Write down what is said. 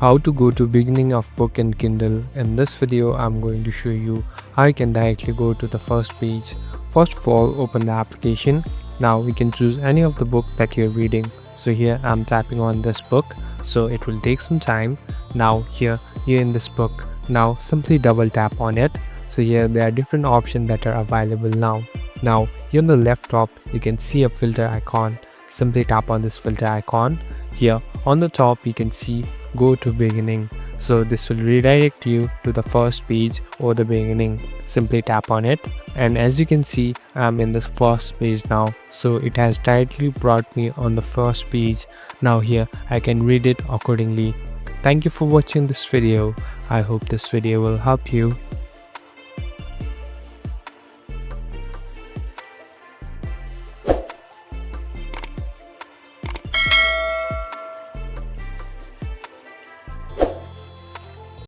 How to go to beginning of book in Kindle. In this video I'm going to show you how you can directly go to the first page. First of all, open the application. Now we can choose any of the book that you're reading. So here I'm tapping on this book, so it will take some time. Now here you're in this book. Now simply double tap on it. So here there are different options that are available now. Now here on the left top you can see a filter icon. Simply tap on this filter icon. Here on the top you can see go to beginning, so this will redirect you to the first page or the beginning. Simply tap on it, and as you can see I'm in this first page now, so it has directly brought me on the first page. Now here I can read it accordingly. Thank you for watching this video. I hope this video will help you.